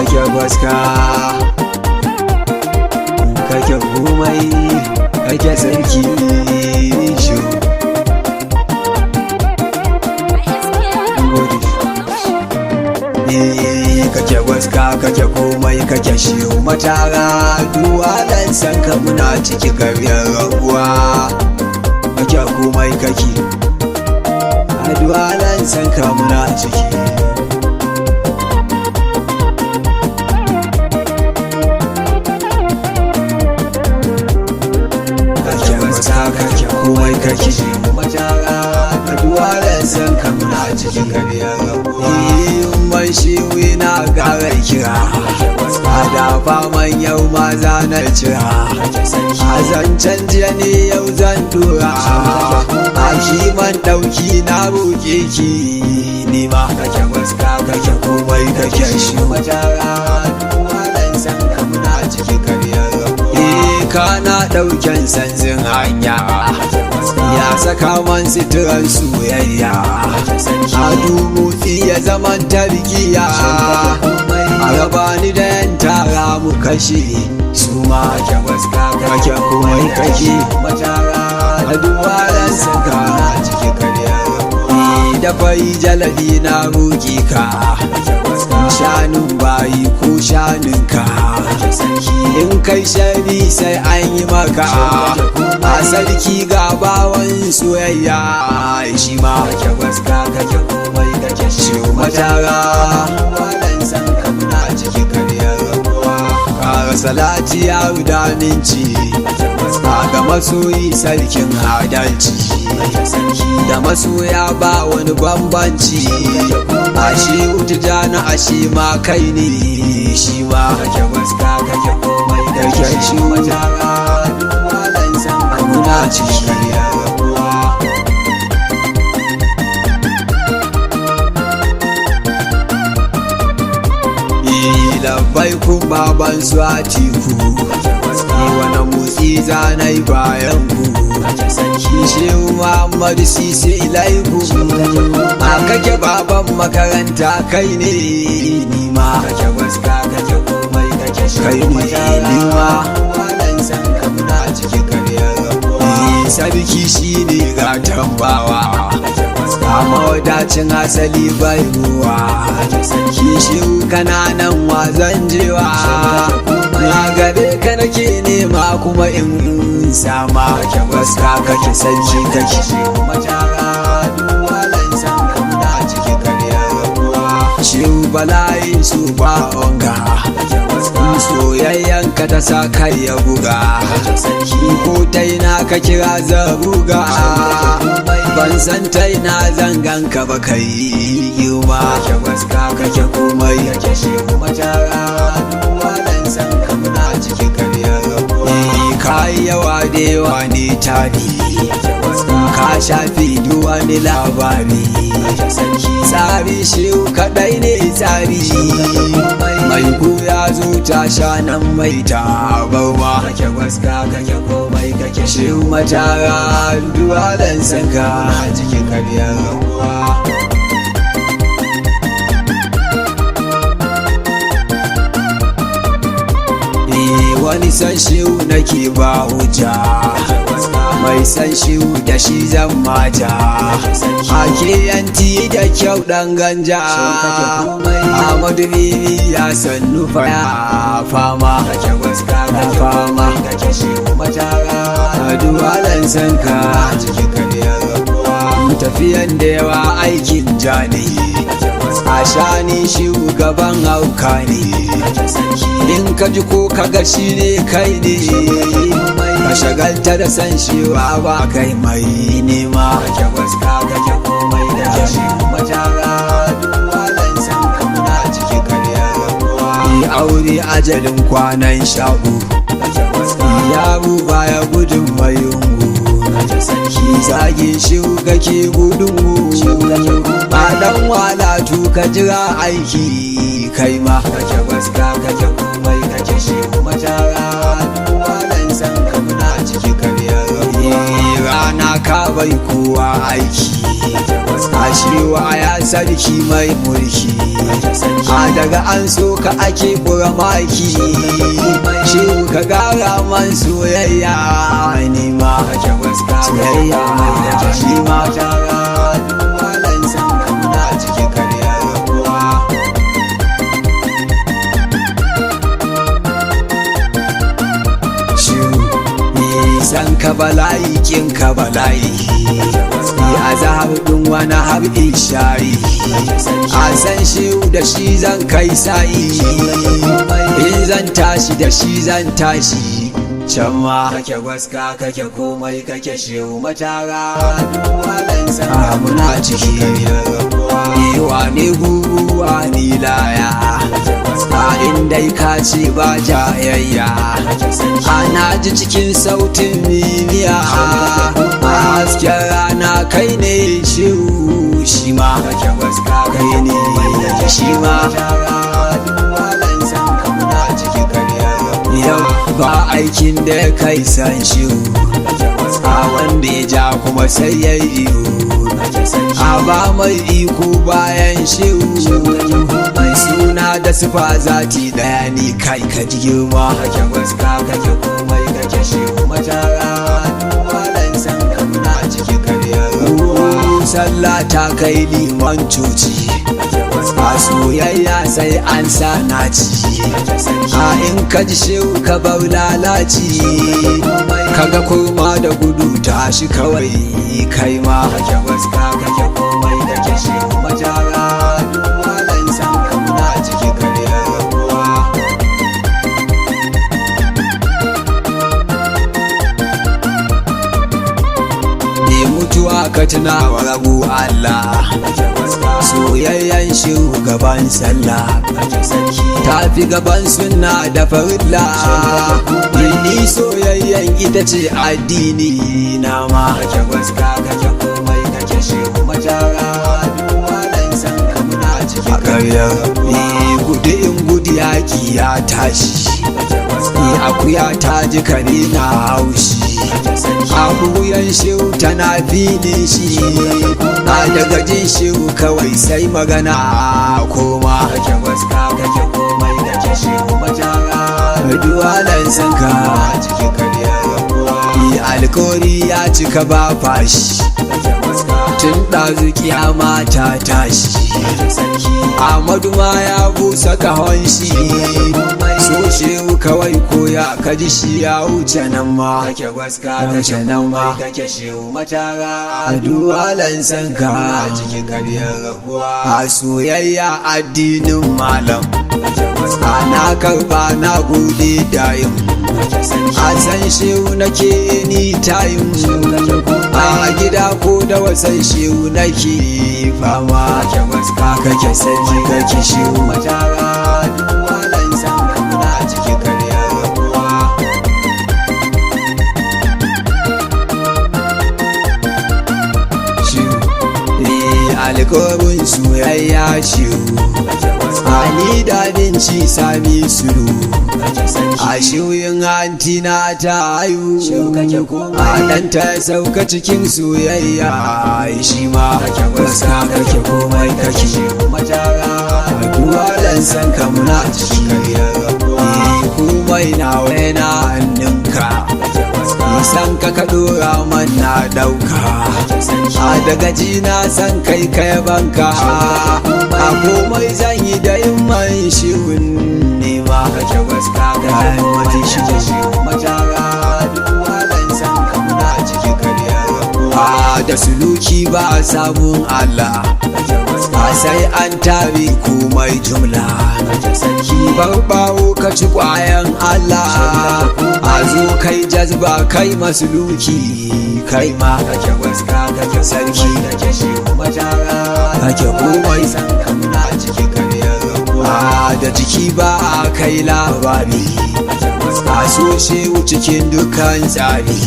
kake gwaska kake komai kake sarki shi kake gwaska kake komai kake shiru matara duwalan sanka muna ciki karyar rabuwa kake komai kake duwalan sanka muna ciki kake gwaska kake komai kake shiru matara duwalan sanka muna ciki karyar rabuwa man shi wina gara kira a da faman yau ma zanar cira a zancen jiya ne yau zan dora a kiman dauki na roƙe ki nima kake waska kake komai kake shi matara duwalan san kamuna ciki karyar kana dauken sanzin hanya ya saka man sitiran soyayya a dubutsi ya zaman tarkiya a raba ni da yan tara mu kashe su ma kake waska kake komai kake matara a duwalan saka ciki karyar da fari jalabi na roƙi ka shanun bayi ko shanunka in kai shari sai an yi maka a sarki ga bawan soyayya shi ma kake waska kake komai kake shi matara walan san kamuna ciki karyar rabuwa kara salati ya da minci ga masoyi sarkin adalci da masoya ba wani bambanci a shi wuta na ashe ma kai ne shi ma kake waska kake komai kake shi matara duwalan san kamuna ciki karyar rabuwa labai kun baban su a tiku wani motsi zanai bayan ku shehu muhammadu sisi ilaiku a kake baban makaranta kai ne nima kake waska kake komai kake kai ne nima walan san kamuna ciki karyar rabuwa sarki shine gatan bawa a mawadacin asali bai ruwa shehu kananan wazan jewa na gare ka nake nema kuma in sama kake waska kake sarki kake shehu matara duwalan san kamuna ciki karyar rabuwa shehu bala'in su ba onga soyayyan ka ta sa kai ya buga ko ta ina ka kira zaruga ban san ta ina zangan ka ba kai yi ma kake waska kake komai kake shehu matara duwalan san kamuna ciki karyar rabuwa kai yawa da yawa ne tari ka shafi duwani labari tsari shehu kadai ne tsari mai goya zo ta sha nan mai tabarwa kake waska kake komai kake shehu matara duwalan sanka ciki karyar rabuwa wani san shehu nake ba hujja mai san shehu da shi zan mata ake yanti da kyau dan ganja Ahmadu Bibi ya sannu faya fama kake waska kake fama kake shehu matara duwalan sanka ciki karyar rabuwa tafiyan da yawa aikin jani a shani shugaban hauka ne in ka ji ko ka ga shi ne kai ne ka shagalta da san shewa ba kai mai nema kake waska kake komai kake shehu matara duwalan san kamuna ciki karyar rabuwa aure ajalin kwanan shago yaro baya gudun mayungu zage shi kake gudun ba dan walatu ka jira aiki kai ma kake waska kake komai kake shehu matara duwalan san kamuna ciki karyar rabuwa rana ka bai kowa aiki a shewa ya sarki mai mulki a daga an so ka ake kura maki shehu ka gara man soyayya ni ma soyayya ni ma tara duwalan san kamna ciki karya rabuwa san ka bala'i kin ka bala'i a zahar ɗin wani har ishari a san shehu da shi zan kai sa'i in zan tashi da shi zan tashi can ma kake gwaska kake komai kake shehu matara duwalan san muna ciki ewa ne guguwa ni laya a inda ka ce ba jayayya ana ji cikin sautin miliya a hasken rana kai ne shehu shi ma kai ne shi ma yau ba aikin da kai san shehu a wanda ya ja kuma sai ya yi a ba mai iko bayan shehu mai suna da sufa zati daya ni kai ka ji girma kake waska kake komai kake shehu matara duwalan san kamna ciki karyar ruwa sallah ta kai liman coci a soyayya sai an sa naci a in ka ji shehu ka bar lalaci kaga kurma da gudu tashi kawai kai ma kake waska kake komai kake shehu matara duwalan san kamna ciki karyar ruwa ne mutuwa ka tuna wa rabu Allah soyayyen shugaban sallah ta fi gaban sunna da farilla ni soyayyen ita ce addini na ma kake waska kake komai kake shehu matara duwalan san kamna ciki karyar gudu in gudu yaki ya tashi akuya ta ji kare na haushi abuyan shehu tana filin shi a daga jin shehu kawai sai magana koma kake waska kake komai kake shehu matara duwalan san ka ciki karyar rabuwa alkori ya cika ba fashi tun ɗazu kiyama ta tashi Amadu ma ya busa kahon shi so shehu kawai koya ka ji shi ya wuce nan ma kake waska kake nan ma kake shehu matara duwalan san ka cikin karyar rabuwa a soyayya addinin malam ana karba na gode dayin a san shehu nake ni tayin a gida ko da wasan shehu nake fama kake waska kake sanji kake shehu matara duwalan san kamna ciki karyar rabuwa alkawarin soyayya shehu ani dadin ci sami suru a shirin hantina ta hayu a dan ta sauka cikin soyayya shi ma waska kake komai kake matara duwalan san kamna ciki komai na waina hannunka san ka ka dora man na dauka a daga ji na san kai kai banka a komai zan yi da yin man shirin nema kake waska kake maji shi matara duwalan san kamna ciki karyar rabuwa da suluki ba samun Allah sai an tare komai jumla barbawo ka ci kwayan Allah a zo kai jazba kai masuluki kai ma kake waska kake sarki kake shehu matara kake komai san kamna ciki karyar rabuwa da jiki ba a kai labari a so shehu cikin dukkan tsari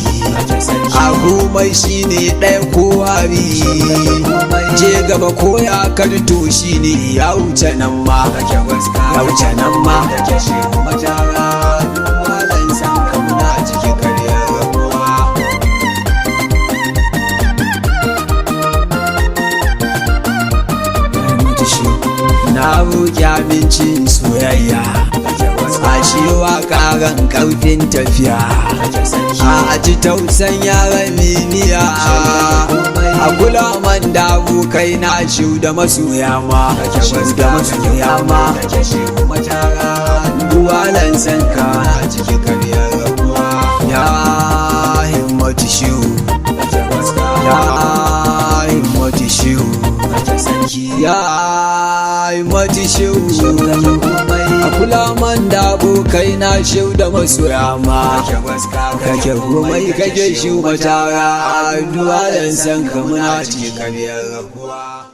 a komai shine ɗaya kowari je gaba koya karto shine ya wuce nan ma ya wuce nan ma kake shehu matara duwalan san kamna ciki karyar rabuwa na roƙi amincin soyayya a cewa ƙaran ƙarfin tafiya a ji tausan yaran miniya a kula man da abokai na ciu da masoya ma duwalan sanka a cikin karyar rabuwa ya himmatu shiwu ya himmatu shiwu ya himmatu shiwu a kula man da abokai na shiu da masoya ma kake komai kake shiu matara duwalan sanka muna cikin karyar rabuwa.